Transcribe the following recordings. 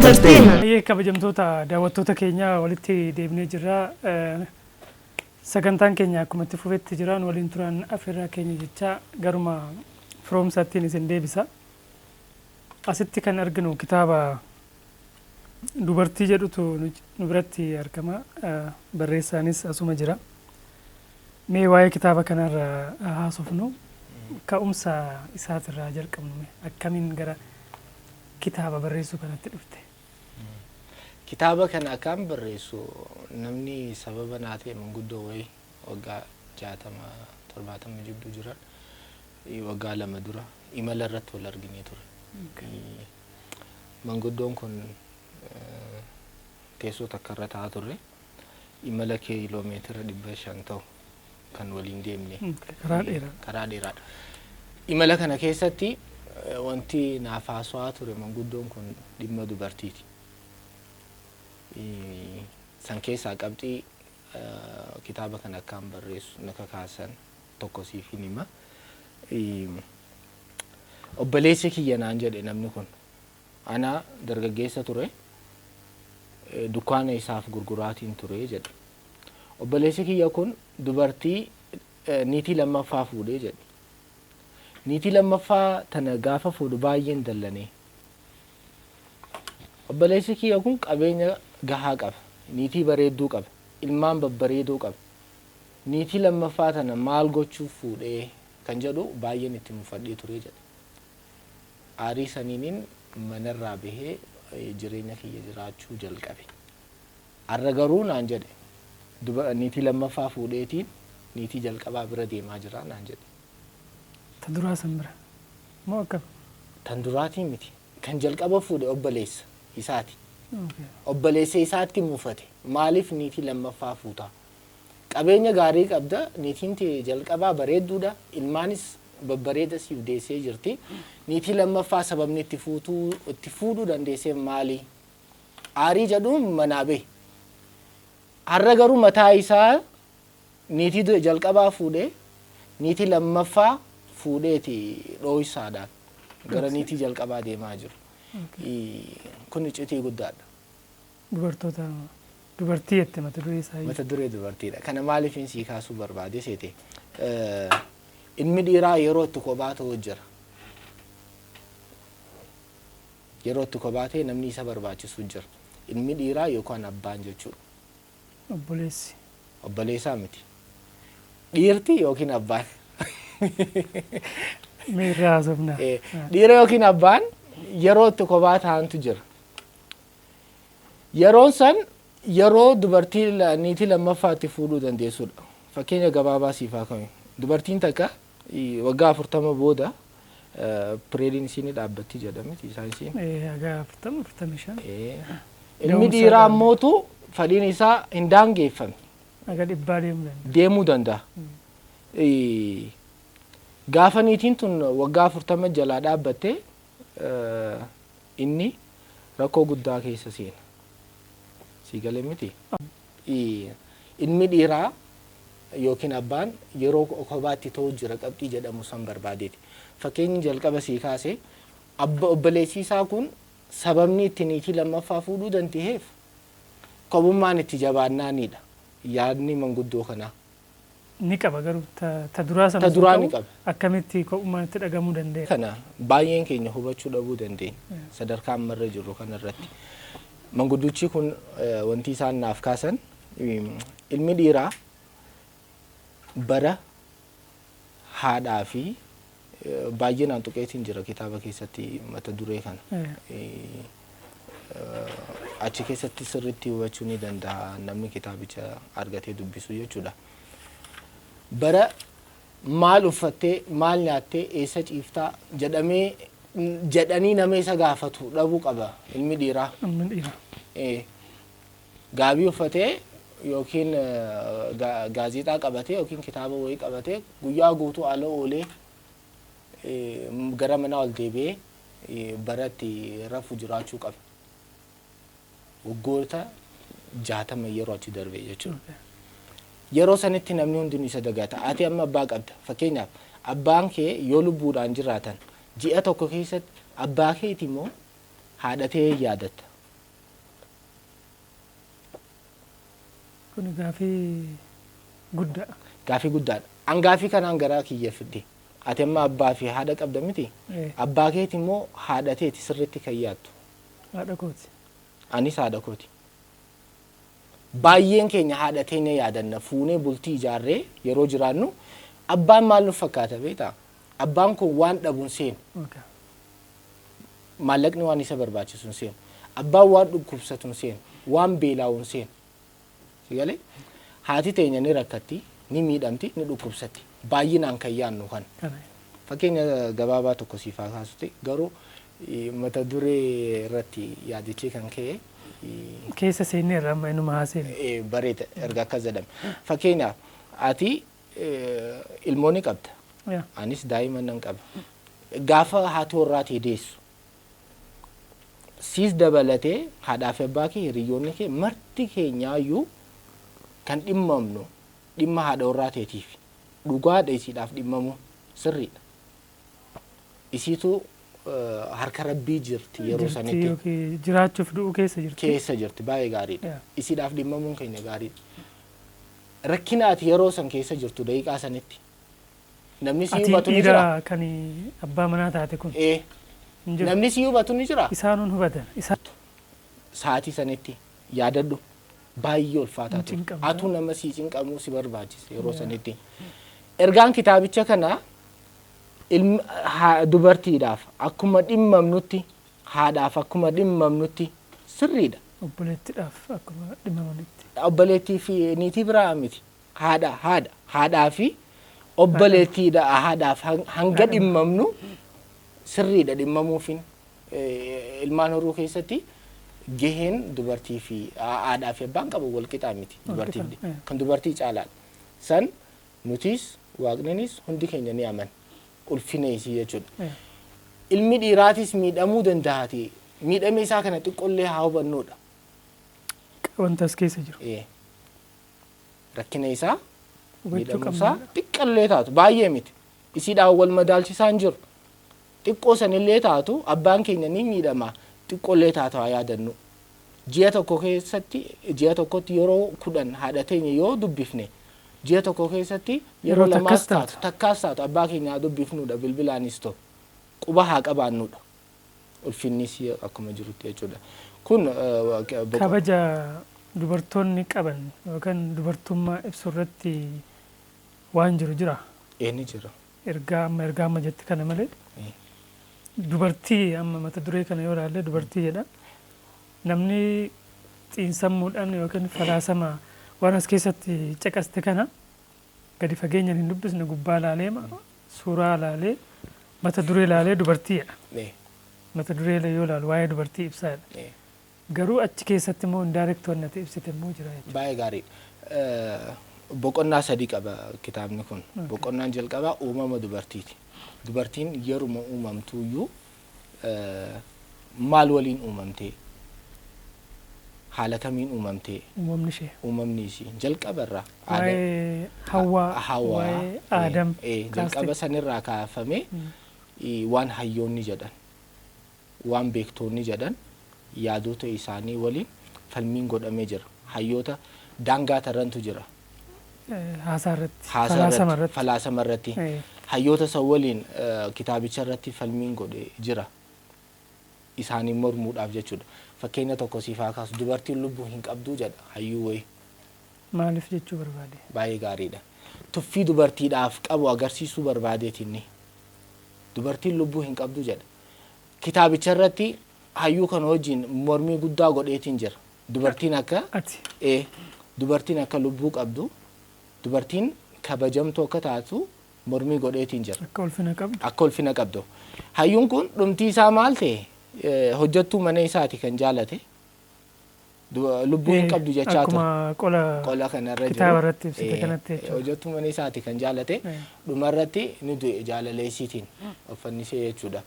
Entertainment. Kabajamtoota daawwattoota keenya walitti deebinee jirra. Sagantaan keenya akkuma itti fufetti jiran waliin turan afeerraa keenya jecha garuma firoomsaattiin isin deebisa. Asitti kan arginu kitaaba dubartii jedhutu nu biratti argama. Barreessaanis asuma jira. Mee waa'ee kitaaba kanarra haasofnu ka'umsa isaatirraa jalqabnu akkamiin gara kitaaba barreessuu kanatti dhufte? Kitaaba kana akkam barreessu namni sababa naa ta'e manguddoo wayii waggaa 60-70 jidduu jiran waggaa 2 dura imala irratti wal arginee ture. Manguddoon kun teessoo takka irra taa'aa turre imala kiiloomeetira 500 ta'u kan waliin deemne karaa dheeraadha. Imala kana keessatti wanti naaf haasawaa ture manguddoon kun dhimma dubartiiti. San keessaa qabxii kitaaba kana akkam barreessu na kakaasan tokko siif hima. Obboleessi kiyya naan jedhe namni kun ana dargaggeessa ture dukkaana isaaf gurguraatiin ture jedhe. Obboleessi kiyya kun dubartii niitii lammaffaa fuudhee jedhe. Niitii lammaffaa tana gaafa fuudhu baay'een dallane. Obboleessi kiyya kun qabeenya gahaa qaba. Niitii bareedduu qaba. Ilmaan babbareedoo qaba. Niitii lammaffaa tana maal gochuuf fuudhee kan jedhu baay'een itti mufadhee ture jedhe. Aarii saniiniin manarraa bahee jireenya kiyya jiraachuu jalqabe. Har'a garuu naan jedhe niitii lammaffaa fuudheetiin niitii jalqabaa bira deemaa jira naan jedhe. Tan duraa san bira moo akkam? Tan duraatiin miti. Kan jalqaba fuudhe obboleessa isaati. Obboleessa isaatti mufate. Maaliif niitii lammaffaa fuutaa? Qabeenya gaarii qabda. Niitiin tee jalqabaa bareedduudha. Ilmaanis babbareeda siif deessee jirti. Niitii lammaffaa sababni itti fuudhuu dandeesseef maali? Aarii jedhuun manaa bahe. Har'a garuu mataa isaa niitii jalqabaa fuudhee niitii lammaffaa fuudheeti dhoohisaadhaan gara niitii jalqabaa deemaa jiru. Kun iccitii guddaadha. Dubartii jette mata duree isaa. Mata duree dubartiidha. Kana maaliifin sii kaasuu barbaade seete? Ilmi dhiiraa yeroo itti kophaa ta'u jira. Yeroo itti kophaa ta'e namni isa barbaachisu jira. Ilmi dhiiraa yookaan abbaan jechuudha. Obboleessi. Obboleessaa miti. Dhiirti yookiin abbaan. Meerraa haasofnaa. Dhiira yookiin abbaan yeroo itti kophaa ta'antu jira. Yeroon san yeroo dubartii niitii lammaffaatti fuudhuu dandeessudha. Fakkeenya gabaabaa siif haa ka'u. Dubartiin takka waggaa 40 booda pireediin isiin dhaabbatti jedhamti saayinsiin. Waggaa 40-45. Ilmi dhiiraa ammootu fedhiin isaa hin daangeffamne. Aga dhibbaa deemuu danda'a. Gaafa niitiin tun waggaa 40 jalaa dhaabbatte inni rakkoo guddaa keessa seena. Sii galee miti. Ilmi dhiiraa yookiin abbaan yeroo kophaatti ta'u jira qabxii jedhamu san barbaadeeti. Fakkeenyi jalqaba sii kaase obboleessi isaa kun sababni itti niitii lammaffaa fuudhuu danda'eef kophummaan itti jabaannaanidha. Yaadni manguddoo kanaa. Ni qaba garuu ta duraa sana. Ta duraa ni qaba. Akkamitti kophummaan itti dhagamuu danda'a? Kana baay'een keenya hubachuu dhabuu dandeenya. Sadarkaa ammarra jirru kanarratti. Manguddichi kun wanti isaan naaf kaasan ilmi dhiiraa bara haadhaa fi baay'inaan tuqeetiin jira kitaaba keessatti mata duree kana. Achi keessatti sirriitti hubachuu ni danda'a namni kitaabicha argatee dubbisu jechuudha. Bara maal uffattee maal nyaattee eessa ciiftaa jedhanii nama isa gaafatu dhabuu qaba ilmi dhiiraa. Gaabii uffatee yookiin gaazexaa qabatee yookiin kitaaba wayii qabatee guyyaa guutuu ala oolee gara manaa ol deebi'ee baratti rafu jiraachuu qaba. Waggoota 60 yeroo achi darbee jechuudha. Yeroo sanitti namni hundi isa dagata. Ati amma abbaa qabda. Fakkeenyaaf abbaan kee yoo lubbuudhaan jiraatan ji'a tokko keessatti abbaa keeti immoo haadhatee yaadatta. Kun gaafii guddaa. Gaafii guddaadha. An gaafii kanaan garaa kiyya fidde. Ati amma abbaa fi haadha qabda miti. Abbaa keeti immoo haadha teeti sirriitti kan yaattu. Haadha kooti. Anis haadha kooti. Baay'een keenya haadha teenya yaadanna fuunee bultii ijaarree yeroo jiraannu abbaan maal nu fakkaata beektaa? Abbaan kun waan dhabuun seenu. Maallaqni waan isa barbaachisuun seenu. Abbaan waan dhukkubsatuun seenu. Waan beelaa'uun seenu. Sigalee haati teenya ni rakkatti, ni miidhamti, ni dhukkubsatti. Baay'inaan kan yaannu kan. Fakkeenya gabaabaa tokko siif haa kaasute garuu mata duree irratti yaadichee kan ka'e. Keessa seennee irraa amma inuma haaseen. Bareeda erga akkas jedhame. Fakkeenyaaf ati ilmoonni qabda. Anis daa'ima nan qaba. Gaafa haati warraa ta'e deessu. Siis dabalatee haadhaa fi abbaa kee hiriyoonni kee marti keenyaayyuu kan dhimmamnu dhimma haadha warraa ta'eetiif dhugaadha isiidhaaf dhimmamu sirriidha. Isiitu harka rabbii jirti yeroo sanitti. Jiraachuuf du'u keessa jirti. Keessa jirti baay'ee gaariidha. Isiidhaaf dhimmamuun keenya gaariidha. Rakkina ati yeroo san keessa jirtu daqiiqaa sanitti. Namni si hubatu ni jira. Ati kan abbaa manaa taate kun. Namni si hubatu ni jira. Isaanuun hubatan. Sa'aatii sanitti yaadadhu baay'ee ulfaataa ture. Atu nama si cinqamuu si barbaachise yeroo sanitti. Ergaan kitaabicha kanaa dubartiidhaaf akkuma dhimmamnutti haadhaaf akkuma dhimmamnutti sirriidha. Obboleettiidhaaf akkuma dhimmamnutti. Obboleettii fi niitii biraa miti. Haadhaa fi obboleettiidha haadhaaf hanga dhimmamnu sirriidha dhimmamuufin ilmaan horuu keessatti gaheen dubartii fi haadhaa fi abbaan qabu wal qixaa miti dubartiif kan dubartii caalaadha. San nutis waaqninis hundi keenya ni aman ulfina isii jechuudha. Ilmi dhiiraatis miidhamuu danda'ati. Miidhame isaa kana xiqqollee haa hubannuudha. Wanta as keessa jiru. Rakkina isaa miidhamuu isaa xiqqallee taatu baay'ee miti. Isiidhaan wal madaalchisaan jiru. Xiqqoo sanillee taatu abbaan keenya ni miidhama. Xiqqollee taatu haa yaadannu. Ji'a tokko keessatti ji'a tokkotti yeroo 10 haadha teenya yoo dubbifne ji'a tokko keessatti yeroo lamaas taatu takkaas taatu abbaa keenya haa dubbifnuudha bilbilaanis ta'u quba haa qabaannuudha. Ulfinnis akkuma jirutti jechuudha. Kun kabaja dubartoonni qaban yookaan dubartummaa ibsu irratti waan jiru jira. Ni jira. Ergaa amma jetti kana malee. Dubartii amma mata duree kana yoo ilaalle dubartii jedha. Namni xiinsammuudhaan yookaan falaasama waan as keessatti caqaste kana gadi fageenyaan hin dubbisne gubbaa laalee suuraa laalee mata duree laalee dubartii jedha. Mata duree yoo ilaalu waa'ee dubartii ibsaadha. Garuu achi keessatti immoo indaayirektoonni ati ibsite immoo jira jechuudha. Baay'ee gaarii. Boqonnaa 3 qaba kitaabni kun. Boqonnaan jalqabaa uumama dubartiiti. Dubartiin yeruma uumamtuuyyuu maal waliin uumamtee haala kamiin uumamtee uumamni ishee jalqabarraa waa'ee Hawwaa waa'ee Aadam jalqaba sanirraa kaafamee waan hayyoonni jedhan waan beektoonni jedhan yaadota isaanii waliin falmiin godhamee jira. Hayyoota daangaa tarrantu jira. Falaasama irratti hayyoota san waliin kitaabicha irratti falmiin godhe jira. Isaanii mormuudhaaf jechuudha. Fakkeenya tokko siif haa kaasu dubartiin lubbuu hin qabduu jedha hayyuu wayii. Maaliif jechuu barbaade? Baay'ee gaariidha. Tuffii dubartiidhaaf qabu agarsiisuu barbaadeetinni. Dubartiin lubbuu hin qabduu jedha. Kitaabicha irratti hayyuu kana wajjin mormii guddaa godheetiin jira. Dubartiin akka lubbuu qabdu dubartiin kabajamtuu akka taatu mormii godheetiin jira. Akka ulfina qabdu. Hayyuun kun dhumtii isaa maal ta'e hojjettuu mana isaati kan jaalate. Lubbuu hin qabdu jechaatu. Qola kanarra jiru. Hojjettuu mana isaati kan jaalate. Dhumarratti ni du'e jaalaleessiitiin uffannisee jechuudha.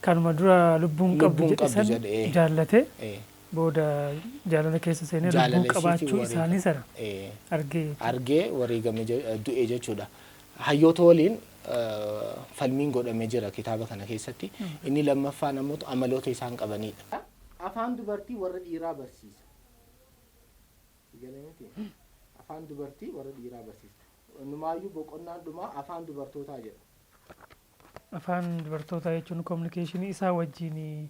Kanuma dura lubbuun qabdu jedhe jaallate. Booda jaalala keessa seenee lubbuun qabaachuu isaanii sana argee wareegame du'e jechuudha. Hayyoota waliin falmiin godhamee jira kitaaba kana keessatti. Inni lammaffaan ammoo amaloota isaan qabanidha. Afaan dubartii warra dhiiraa barsiisa. afaan dubartii warra dhiiraa barsiifti. Numaayyuu boqonnaan dhumaa afaan dubartootaa jedha. Afaan dubartootaa jechuun kominikeeshinii isaa wajjin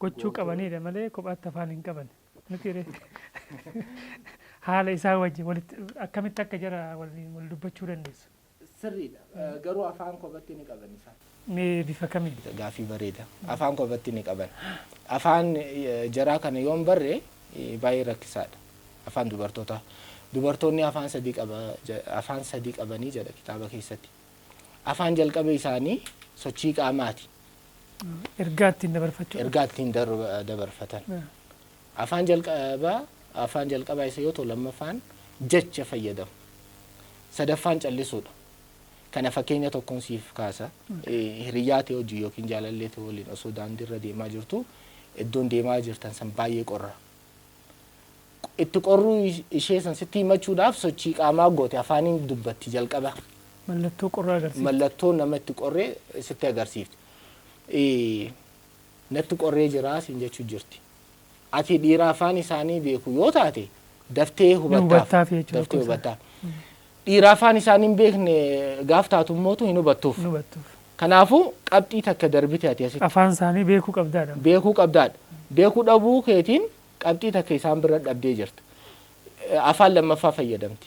gochuu qabanidha malee kophaatti afaan hin qaban. Nuti haala isaa wajjin walitti akkamitti akka jara wal dubbachuu dandeessu. Sirriidha. Garuu afaan kophaatti ni qaban isaan. Mee bifa kamiin? Gaaffii bareeda. Afaan kophaatti ni qaban. Afaan jaraa kana yoon barree baay'ee rakkisaadha. Afaan dubartootaa. Dubartoonni afaan sadii qabanii jedha kitaaba keessatti. Afaan jalqaba isaanii sochii qaamaati. Ergaa ittiin dabarfachuu. Ergaa ittiin dabarfatan. Afaan jalqabaa isa yoo ta'u lammaffaan jecha fayyadamu. Sadaffaan callisuudha. Kana fakkeenya tokkoon siif kaasa. Hiriyyaa ta'e hojii yookiin jaalallee ta'e waliin osoo daandiirra deemaa jirtu iddoon deemaa jirtan san baay'ee qorra. Itti qorruu ishee san sitti himachuudhaaf sochii qaamaa goote afaaniin dubbatti jalqaba. Mallattoo qorraa agarsiifti. Mallattoo namatti qorree sitti agarsiifti. Natti qorree jiraa siin jechuu jirti. Ati dhiira afaan isaanii beeku yoo taate daftee hubattaaf. Daftee hubattaaf. Dhiira afaan isaanii beekne gaaf taatu mootu hin hubattuuf. Kanaafuu qabxii takka darbite ati asitti. Afaan isaanii beekuu qabdaadha. Beekuu qabdaadha. Beekuu dhabuu keetiin qabxii takka isaan bira dhabdee jirta. Afaan lammaffaa fayyadamti.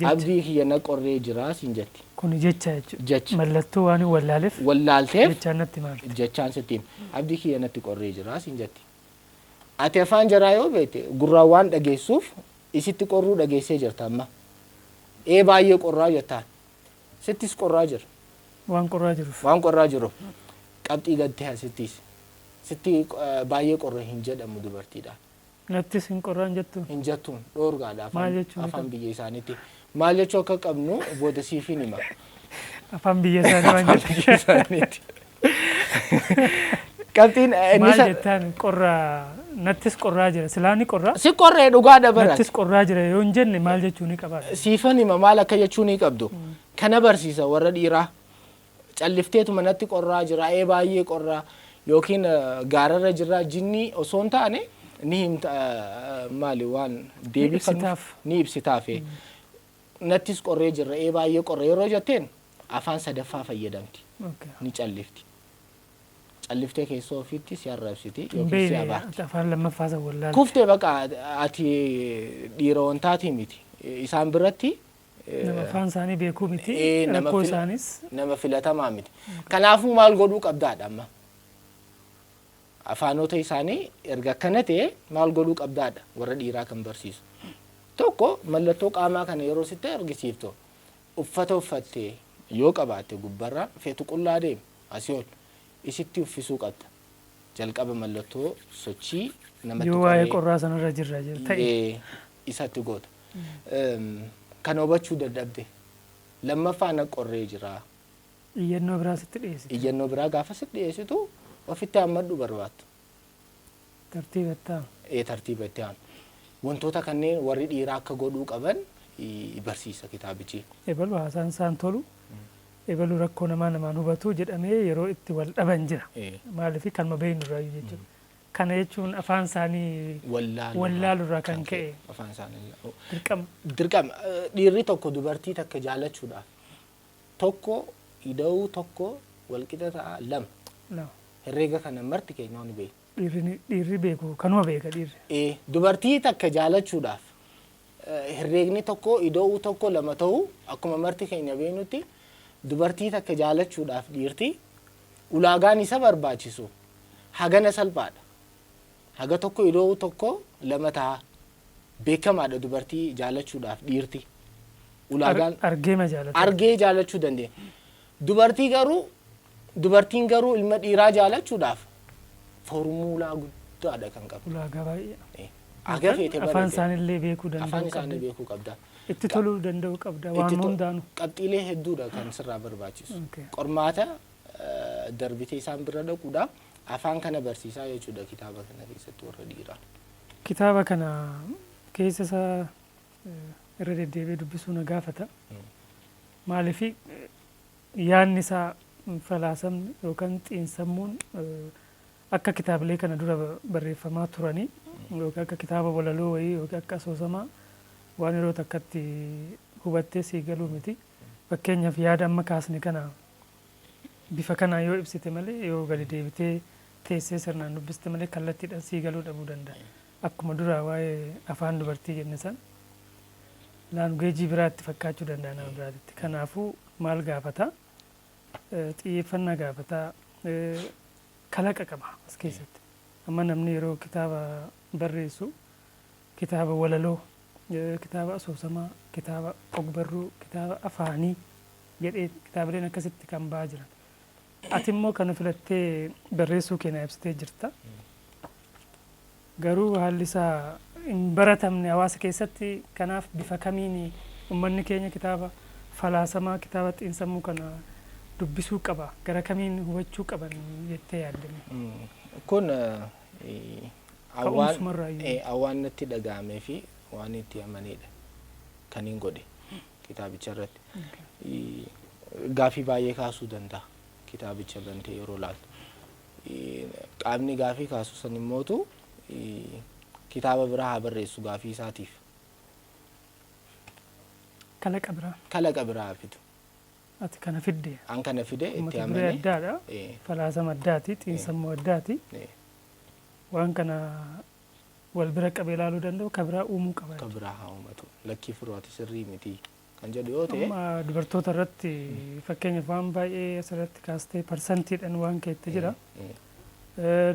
Abdii kiyya na qorree jiraa siin jetti. Kun jecha jechuudha. Jecha. Mallattoo waan wallaaleef. Wallaalteef. Jechaan natti maalti. Jechaan sittiin. Abdii kiyya natti qorree jiraa siin jetti. Ati afaan jaraa yoo beekte gurraan waan dhageessuuf isitti qorruu dhageessee jirta amma. Baay'ee qorraa jettaan. Sittis qorraa jira. Waan qorraa jiruuf. Waan qorraa jiruuf. Qabxii gattee asittis. Sitti baay'ee qorra hin jedhamu dubartiidhaan. Nattis hin qorraan jettu. Hin jettuun dhoorgaadha afaan biyya isaaniitti. Maal jechuu akka qabnu booda siif hin hima. Afaan biyya isaanii waan jettu. Qabxiin maal jettaan qorraa nattis qorraa jira silaani qorraa. Si qorree dhugaa dabara. Nattis qorraa jira yoo hin jenne maal jechuu ni qabaadha. Siifan hima maal akka jechuu ni qabdu. Kana barsiisa warra dhiiraa. Callifteetuma natti qorraa jira baay'ee qorraa yookiin gaararra jira jinni osoo hin taane ni himta maali waan deebii ni ibsitaaf. Nattis qorree jira baay'ee qorree yeroo jetteen afaan sadaffaa fayyadamti. Ni callifti. Calliftee keessoo ofiitti si arrabsiti yookiin si abaarti. Afaan lammaffaa san wallaalti. Kuftee baqa ati dhiira wantaatii miti. Isaan biratti nama afaan isaanii beekuu miti. Rakkoo isaanis. Nama filatamaa miti. Kanaafuu maal godhuu qabdaadha amma. Afaanota isaanii erga akkana ta'e maal godhuu qabdaadha warra dhiiraa kan barsiisu. Tokko mallattoo qaamaa kana yeroo sitti argisiiftu uffata uffattee yoo qabaatte gubbarraa feetu qullaa deemu asii ol isitti uffisuu qabda. Jalqaba mallattoo sochii namatti yoo waa'ee qorraa sanarra jirra ta'e isatti goota. Kan hubachuu dadhabde lammaffaa na qorree jira. Iyyannoo biraa sitti dhiyeessitu. Iyyannoo biraa gaafa sitti dhiyeessitu ofitti hammadhu barbaattu. Tartiibatti aanu. Tartiibatti aanu. Wantoota kanneen warri dhiiraa akka godhuu qaban barsiisa kitaabichi. Ebalu haasaan isaan tolu. Ebalu rakkoo namaan hubatu jedhamee yeroo itti wal dhaban jira. Maaliif kanuma beeknu irraa jechuudha. Kana jechuun afaan isaanii wallaalurraa kan ka'e. Afaan isaanii dirqama. Dirqama. Dhiirri tokko dubartii takka jaalachuudhaaf tokko ida'uu tokko walqixa ta'a lama. Herreega kana marti keenya ni beeku. Dhiirri beeku kanuma beeka dhiirri. Dubartii takka jaalachuudhaaf herreegni tokko ida'uu tokko lama ta'uu akkuma marti keenya beeknutti dubartii takka jaalachuudhaaf dhiirti ulaagaan isa barbaachisu hagana salphaadha. Haga tokko ida'uu tokko lama ta'a. Beekamaadha dubartii jaalachuudhaaf dhiirti. Ulaagaan argee jaalachuu dandeenya. Dubartiin garuu ilma dhiiraa jaalachuudhaaf formuulaa guddaadha kan qabu. Ulaagaa baay'ee. Agafeete barate. Afaan isaaniillee beekuu danda'u. Afaan isaanii beekuu qabda. Itti toluu danda'u qabda waan hundaanu. Qabxiilee hedduudha kan sirraa barbaachisu. Qormaata darbitee isaan bira dhaquudhaaf afaan kana barsiisaa jechuudha kitaaba kana keessatti warra dhiiraa. Kitaaba kana keessa isaa irra deddeebi'ee dubbisuu na gaafata. Maaliif yaadni isaa falaasamni yookaan xiinsammuun akka kitaabilee kana dura barreeffamaa turanii yookaan akka kitaaba walaloo wayii yookaan akka asoosamaa waan yeroo takkatti hubattee sii galuu miti. Fakkeenyaaf yaada amma kaasne kana bifa kanaan yoo ibsite malee yoo gadi deebitee teessee sirnaan dubbiste malee kallattiidhaan sii galuu dhabuu danda'a. Akkuma duraa waa'ee afaan dubartii jenne san laanguweejii biraatti fakkaachuu danda'a nama biraatti. Kanaafuu maal gaafata? Xiyyeeffannaa gaafata. Kalaqa qaba as keessatti. Amma namni yeroo kitaaba barreessu kitaaba walaloo, kitaaba asoosamaa, kitaaba ogbarruu, kitaaba afaanii jedhee kitaabileen akkasitti kan ba'aa jiran. Ati immoo kana filattee barreessuu keenya ibsitee jirta. Garuu haalli isaa hin baratamne hawaasa keessatti. Kanaaf bifa kamiin uummanni keenya kitaaba falaasamaa, kitaaba xiinsammuu kana dubbisuu qaba? Gara kamiin hubachuu qaban jettee yaaddame? Kun awwaan natti dhaga'amee fi waan itti amanedha kan hin godhe kitaabicha irratti. Gaafii baay'ee kaasuu danda'a kitaabicha bantee yeroo laaltu. Qaamni gaafii kaasu san immootu kitaaba biraa haa barreessu gaafii isaatiif. Kalaqa biraa fidu. Ati kana fidde? An kana fide itti amanee. Mata duree addaadha. Falaasama addaati, xiinsammuu addaati. Waan kana wal bira qabee ilaaluu danda'u ka biraa uumuu qaba. Ka biraa haa uumatu. Lakkii firooti sirrii miti kan jedhu yoo ta'e. Amma dubartoota irratti fakkeenyaaf waan baay'ee asirratti kaastee parsantiidhaan waan keetti jira.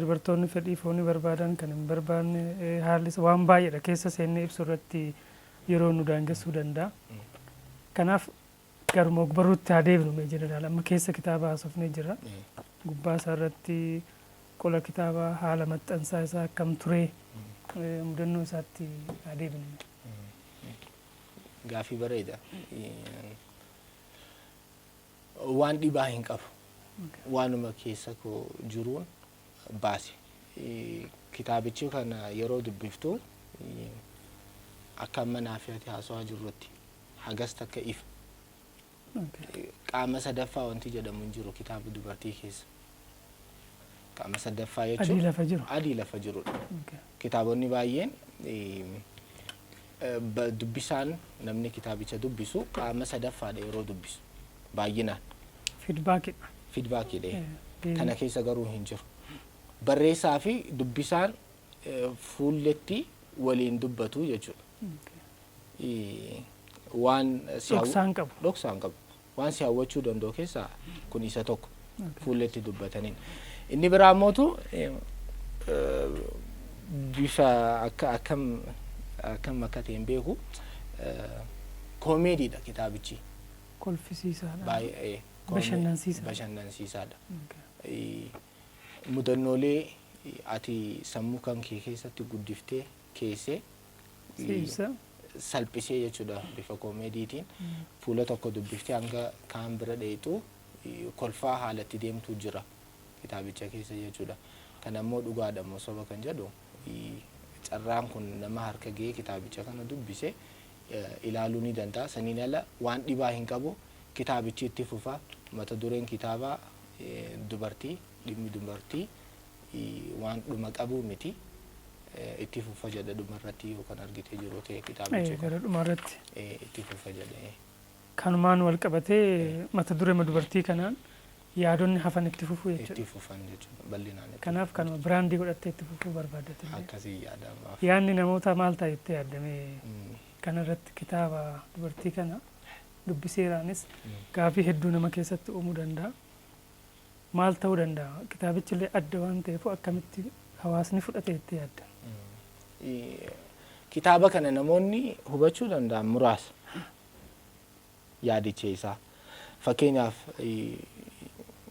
Dubartoonni fedhii foonii barbaadan kan hin barbaanne haalli waan baay'eedha keessa seennee ibsu irratti yeroo nu daangessuu danda'a. Kanaaf garuma ogbarruutti haa deebinu mee jeneraal amma keessa kitaaba haasofnee jira. Gubbaa isaa irratti qola kitaabaa haala maxxansaa isaa akkam ture mudannoo isaatti haa deebinu. Gaafii bareeda. Waan dhibaa hin qabu. Waanuma keessa koo jiruun baase. Kitaabichi kana yeroo dubbiftu akka amma naaf ati haasawaa jirrutti hagas takka ifa. Qaama sadaffaa wanti jedhamu hin jiru kitaaba dubartii keessa. Qaama sadaffaa jechuun adii lafa jirudha. Kitaabonni baay'een dubbisaan namni kitaabicha dubbisu qaama sadaffaadha yeroo dubbisu baay'inaan. Feedbackidha. Kana keessa garuu hin jiru. Barreessaa fi dubbisaan fuulletti waliin dubbatu jechuudha. Waan dhoksaan qabu. Waan si hawwachuu danda'u keessaa kun isa tokko fuulletti dubbataniin. Inni biraa mootu bifa akkam akka ta'e hin beeku koomeediidha kitaabichi. Kolfisiisaadha. Baay'ee bashannansiisaadha. Mudannoolee ati sammuu kan kee keessatti guddiftee keessee salphisee jechuudha bifa koomeediitiin fuula tokko dubbiftee hanga kaan bira dheetu kolfaa haalatti deemtu jira kitaabicha keessa jechuudha. Kan ammoo dhugaadha moo soba kan jedhu carraan kun nama harka ga'ee kitaabicha kana dubbise ilaaluu ni danda'a. Saniin ala waan dhibaa hin qabu kitaabichi itti fufa. Mata dureen kitaabaa dubartii dhimmi dubartii waan dhuma qabu miti. Itti fufa jedha dhumarratti yookaan argitee jiru ta'e kitaabichi gara dhumarratti itti fufa jedhee. Kanumaan wal qabatee mata duree dubartii kanaan yaadonni hafan itti fufu jechuudha. Itti fufan jechuudha bal'inaan. Kanaaf kanuma biraandii godhattee itti fufuu barbaadate. Akkasii yaadama. Yaadni namoota maal ta'a jettee yaadame kanarratti kitaaba dubartii kana dubbiseeraanis gaafii hedduu nama keessatti uumuu danda'a. Maal ta'uu danda'a? Kitaabichi illee adda waan ta'eef akkamitti hawaasni fudhate jettee yaadda? Kitaaba kana namoonni hubachuu danda'an muraasa yaadicha isaa. Fakkeenyaaf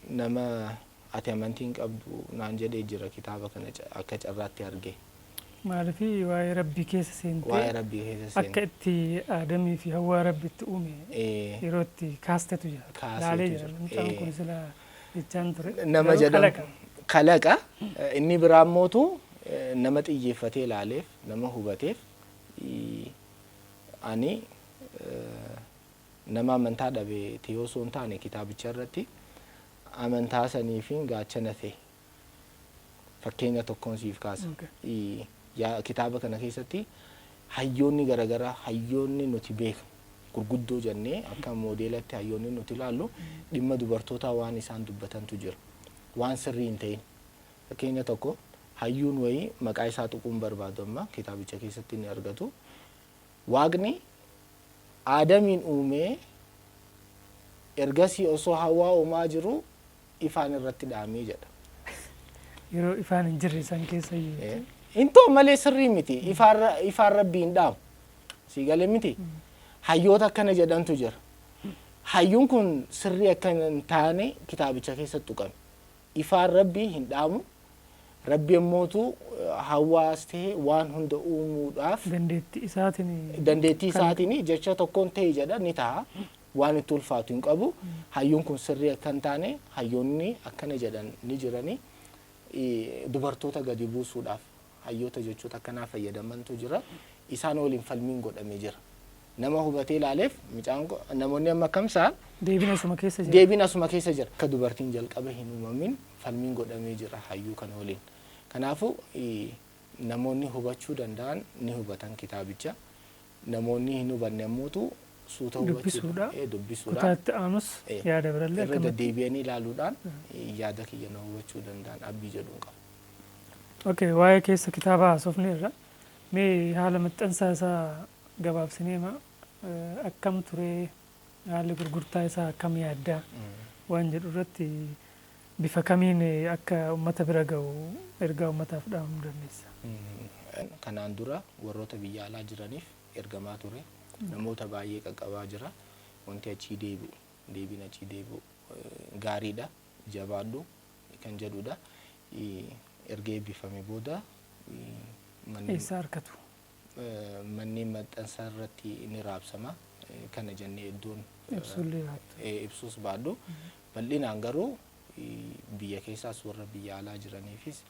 nama ati amantiin qabdu naan jedhee jira kitaaba kana akka carraatti arge. Maaliifii waa'ee rabbii keessa seentee akka itti aadamii fi hawwaa rabbi itti uume yeroo itti kaastetu jira. Laalee jira. Mucaan kun sila jechaan ture. Nama jedhamu kalaqa. Inni biraa mootu nama xiyyeeffatee ilaaleef nama hubateef ani nama amantaa dhabe yoo osoo hin taane kitaabicha irratti amantaa saniifiin gaachana ta'e fakkeenya tokkoon siif kaasa. Kitaaba kana keessatti hayyoonni garaagaraa hayyoonni nuti beeknu gurguddoo jennee akka moodeelatti hayyoonni nuti ilaallu dhimma dubartootaa waan isaan dubbatantu jira. Waan sirrii hin ta'in. Fakkeenya tokko hayyuun wayii maqaa isaa tuquun barbaadu amma kitaabicha keessatti ni argatu. Waaqni Aadamiin uumee ergasii osoo Hawwaa uumaa jiru ifaan irratti dhaamee jedha. Yeroo ifaan hin jirre san keessa Intoo malee sirrii miti. Ifaan Rabbii hin dhaamu. Si galee miti. Hayyoota akkana jedhantu jira. Hayyuun kun sirrii akka hin taane kitaabicha keessatti tuqame. Ifaan Rabbii hin dhaamu. Rabbi ammootu Hawwaas ta'e waan hunda uumuudhaaf dandeettii isaatiin jecha tokkoon ta'e jedha ni ta'a. Waan itti ulfaatu hin qabu. Hayyuun kun sirrii akka hin taane hayyoonni akkana jedhan ni jirani. Dubartoota gadi buusuudhaaf hayyoota jechoota akkanaa fayyadamantu jira. Isaan waliin falmiin godhamee jira. Nama hubatee ilaaleef namoonni amma kamsaa deebiin asuma keessa jira. Akka dubartiin jalqaba hin uumamin falmiin godhamee jira hayyuu kana waliin. Kanaafuu namoonni hubachuu danda'an ni hubatan kitaabicha. Namoonni hin hubanne ammoo suuta dubbisuudhaan kutaatti aanus yaada birallee irra deddeebi'anii ilaaluudhaan yaada kiyya na hubachuu danda'an abdii jedhuun qaba. Okay, waa'ee keessa kitaaba haasofne irra mee haala maxxansaa isaa gabaabsinee akkam ture haalli gurgurtaa isaa akkam yaaddaa waan jedhu irratti bifa kamiin akka uummata bira ga'u ergaa uummataaf dhaamuu dandeessa. Kanaan dura warroota biyya alaa jiraniif ergamaa ture. Namoota baay'ee qaqqabaa jira. Wanti achii deebiin achii deebi'u gaariidha. Jabaadhu kan jedhudha. Erga eebbifame booda eessa argatu? Manneen maxxansaa irratti ni raabsama. Kana jennee iddoon ibsuus baadhu. Bal'inaan garuu biyya keessaas warra biyya alaa jiraniifis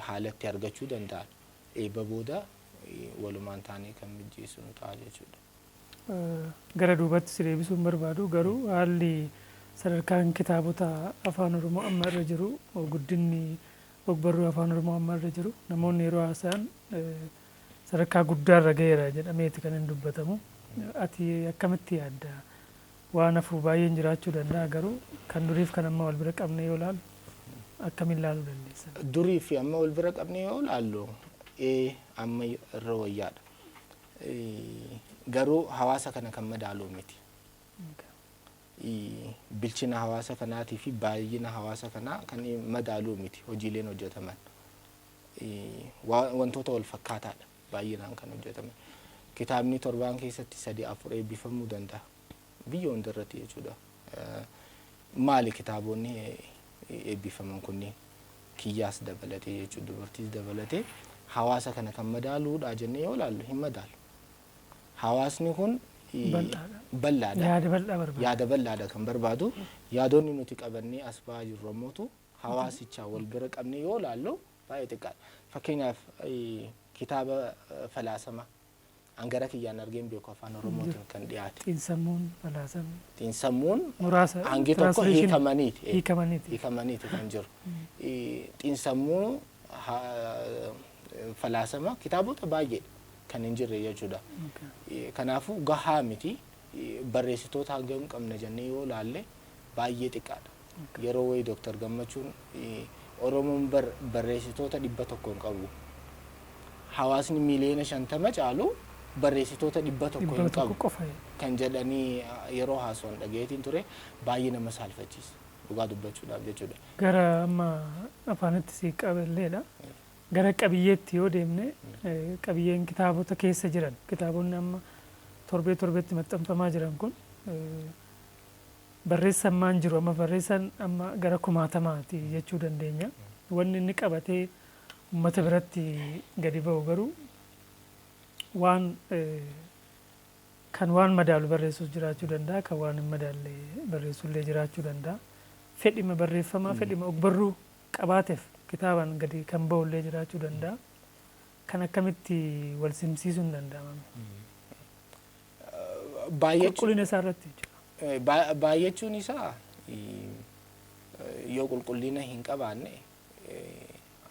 haalatti argachuu danda'an. Eebba booda walumaan taanee kan mijjeessu nu ta'a jechuudha. Gara duubatti si deebisuun barbaadu garuu haalli sadarkaan kitaabota afaan Oromoo amma irra jiru guddinni ogbarruu afaan Oromoo amma irra jiru namoonni yeroo haasa'an sadarkaa guddaa irra ga'eera jedhameeti kan hin dubbatamu. Ati akkamitti yaadda? Waan hafu baay'een jiraachuu danda'a garuu kan duriif kan amma wal bira qabne yoo ilaallu akkamiin ilaaluu dandeessa? Durii fi amma wal bira qabne yoo ilaallu amma irra wayyaadha. Garuu hawaasa kana kan madaaluu miti. Bilchina hawaasa kanaatii fi baay'ina hawaasa kanaa kan madaaluu miti hojiileen hojjetaman. Wantoota wal fakkaataadha baay'inaan kan hojjetaman. Kitaabni torbaan keessatti 3-4 eebbifamuu danda'a. Biyya hundarratti jechuudha. Maali kitaabonni eebbifaman kunniin? Kiyyaas dabalatee jechuudha dubartiis dabalatee hawaasa kana kan madaaluudha jennee yoo ilaallu hin madaalu. Hawaasni kun bal'aadha. Yaada bal'aadha kan barbaadu. Yaadonni nuti qabannee as ba'aa jirru ammoo hawaasichaa wal bira qabnee yoo ilaallu baay'ee xiqqaadha. Fakkeenyaaf kitaaba falaasama angara kiyyaan argeen beeku afaan Oromootiin kan dhiyaate. Xiinsammuun falaasama. Xiinsammuun muraasa hangi tokko hiikamaniiti kan jiru. Xiinsammuu falaasama kitaabota baay'ee kan hin jirre jechuudha. Kanaafuu gahaa miti barreessitoota hangam qabna jennee yoo ilaalle baay'ee xiqqaadha. Yeroo wayii Dr. Gammachuun Oromoon barreessitoota 100 hin qabu. Hawaasni miliyoona 50 caalu barreessitoota 100 hin qabu kan jedhanii yeroo haasawwan dhageetiin ture baay'ee nama saalfachiisa. Dhugaa dubbachuudhaaf jechuudha. Gara amma afaanitti si qabelleedha. Gara qabiyyeetti yoo deemne qabiyyeen kitaabota keessa jiran kitaabonni amma torbeetti maxxanfamaa jiran kun barreessan maan jiru amma barreessan amma gara 1000ti jechuu dandeenya. Wanni inni qabatee uummata biratti gadi ba'u garuu waan kan waan madaalu barreessuus jiraachuu danda'a kan waan hin madaalle barreessullee jiraachuu danda'a. Fedhima barreeffamaa fedhima ogbarruu qabaateef kitaaban gadi kan ba'ullee jiraachuu danda'a. Kan akkamitti wal simsiisuu hin danda'amame? Qulqullina isaa irratti jechuudha. Baay'achuun isaa yoo qulqullina hin qabaanne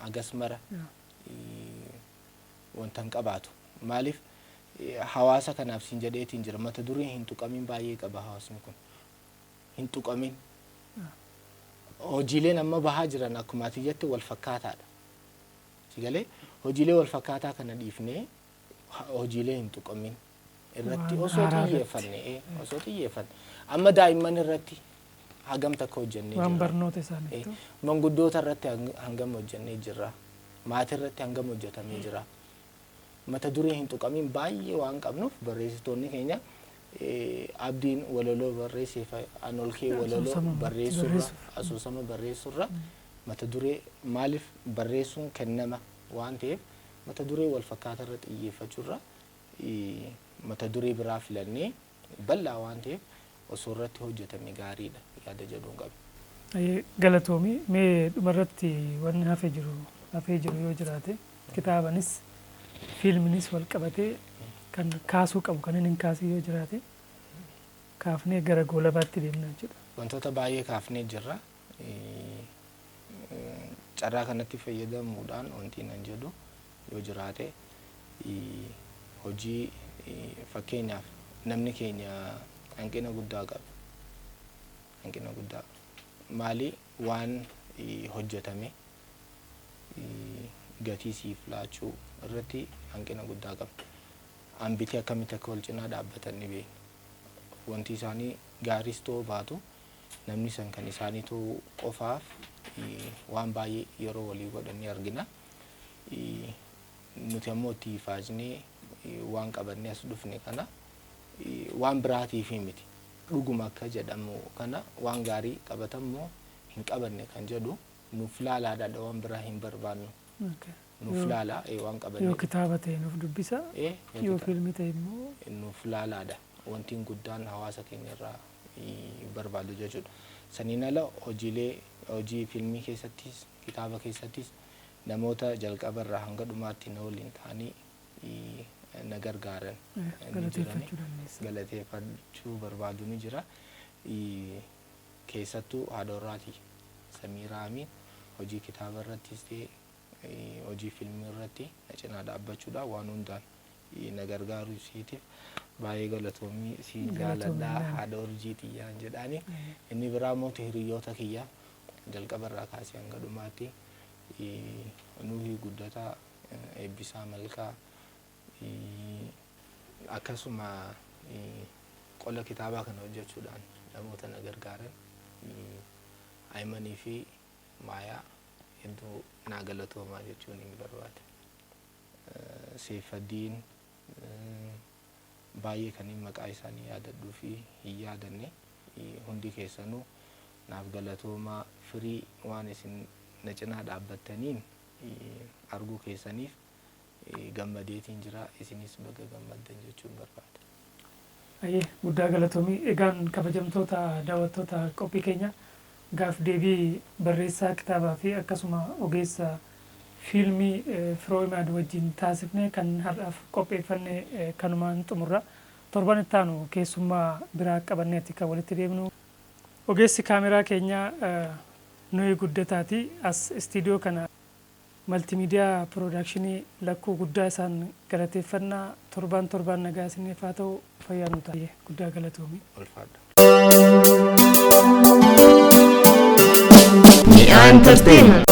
agas mara wanta hin qabaatu. Maaliif hawaasa kanaaf siin jedheetiin jira mata duree hin tuqamin baay'ee qaba hawaasni kun hin tuqamin hojiileen amma bahaa jiran akkuma ati jette wal fakkaataadha sigalee hojiilee wal fakkaataa kana dhiifnee hojiilee hin tuqamin irratti osoo xiyyeeffanne amma daa'imman irratti hagam takka hojjennee jirra waan barnoota isaaniitu manguddoota irratti hangam hojjennee jirra maatii irratti hangam hojjetamee jira mata duree hin tuqamin baay'ee waan qabnuuf barreessitoonni keenya abdiin walaloo barreesseef anolkee walaloo barreessurra asoosama barreessurra mata duree maaliif barreessuun kennama waan ta'eef mata duree wal fakkaataa irratti xiyyeeffachuurra mata duree biraa filannee bal'aa waan ta'eef osoo irratti hojjetame gaariidha yaada jedhuun qabu. Galatoomii mee dhumarratti wanni hafee jiru yoo jiraate kitaabanis fiilminis wal qabatee kan kaasuu qabu kan hin kaasii yoo jiraate kaafnee gara goolabaatti deemna jechuudha. Wantoota baay'ee kaafnee jirra. Carraa kanatti fayyadamuudhaan wanti nan jedhu yoo jiraate hojii fakkeenyaaf namni keenya hanqina guddaa qaba. Hanqina guddaa maali waan hojjetame gatii siif laachuu irratti hanqina guddaa qaba. Ambiti akkamitti akka wal cinaa dhaabbatan ni beekna. Wanti isaanii gaariis ta'uu baatu namni san kan isaanii ta'uu qofaaf waan baay'ee yeroo walii godhanii argina. Nuti ammoo itti ifaajnee waan qabannee as dhufne kana waan biraatiif miti. Dhuguma akka jedhamu kana waan gaarii qabatammoo hin qabanne kan jedhu nuuf laalaadha waan biraa hin barbaannu. Nuuf laala waan qabanne. Yoo kitaaba ta'e nuuf dubbisa. Yoo fiilmii ta'e immoo nuuf laalaadha. Wanti guddaan hawaasa keenya irraa barbaadu jechuudha. Saniin ala hojii fiilmii keessattis kitaaba keessattis namoota jalqaba irraa hanga dhumaatti na waliin ta'anii na gargaaran galateeffachuu barbaadu ni jira. Keessattuu haadha warraati Samiraa Amiin hojii kitaaba irrattis ta'e hojii fiilmii irratti na cinaa dhaabbachuudha waan hundaan na gargaaru isiitiif baay'ee galatoomii si jaaladhaa haadha urjii xiyyaan jedhaani. Inni biraa immoo hiriyoota kiyya jalqaba irraa kaasee hanga dhumaatti Nuhii Guddataa, Eebbisaa Malkaa akkasuma qola kitaabaa kana hojjechuudhaan namoota na gargaaran Aymanii fi Maayaa hedduu naa galatoomaa jechuun hin barbaade. Seeffaddiin baay'ee kan maqaa isaanii yaadadhuu fi hin yaadanne hundi keessanuu naaf galatoomaa firii waan isin na cinaa dhaabbattaniin arguu keessaniif gammadeetiin jira isinis baga gammaddan jechuun barbaada. Guddaa galatoomii egaan kabajamtoota daawwattoota qophii keenya gaaf deebii barreessaa kitaabaa fi akkasuma ogeessa fiilmii Firooyimaad wajjin taasifne kan har'aaf qopheeffanne kanumaan xumurra. Torban itti aanu keessummaa biraa qabanneetti kan walitti deemnu. Ogeessi kaameraa keenya Nuhii Guddataati as istiidiyoo kana maltiimiidiyaa piroodakshinii lakkuu guddaa isaan galateeffannaa torbaan nagaa isiniif haa ta'u fayyaa nu taa'e guddaa galatoomii. Mi'a Entertainment.